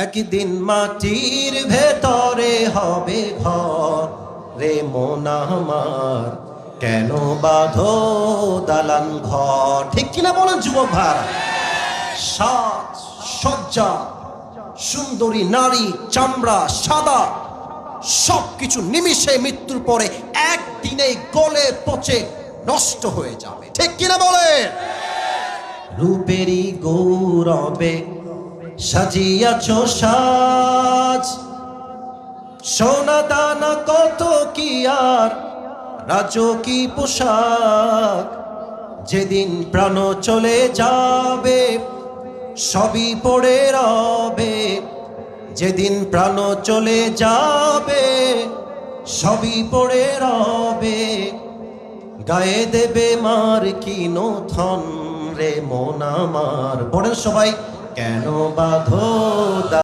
একদিন মাটির ভেতরে হবে ঘর রে মন আমার, কেন বাঁধো দালান ঘর? ঠিক কিনা বলেন যুবক ভাই? সাজ সজ্জা, সুন্দরী নারী, চামড়া সাদা, সবকিছু নিমিষে মৃত্যুর পরে একদিনে গলে পচে নষ্ট হয়ে যাবে। ঠিক কিনা বলেন? রূপেরই গৌরবে সাজিয়াছ সাজ, সোনা দানা কত কি আর রাজকী পোশাক। যেদিন প্রাণ চলে যাবে সবই পড়ে রবে, যেদিন প্রাণ চলে যাবে সবই পড়ে রবে। গায়ে দেবে মার কিনো ধন রে মন আমার। পড়েন সবাই, কেন বাঁধো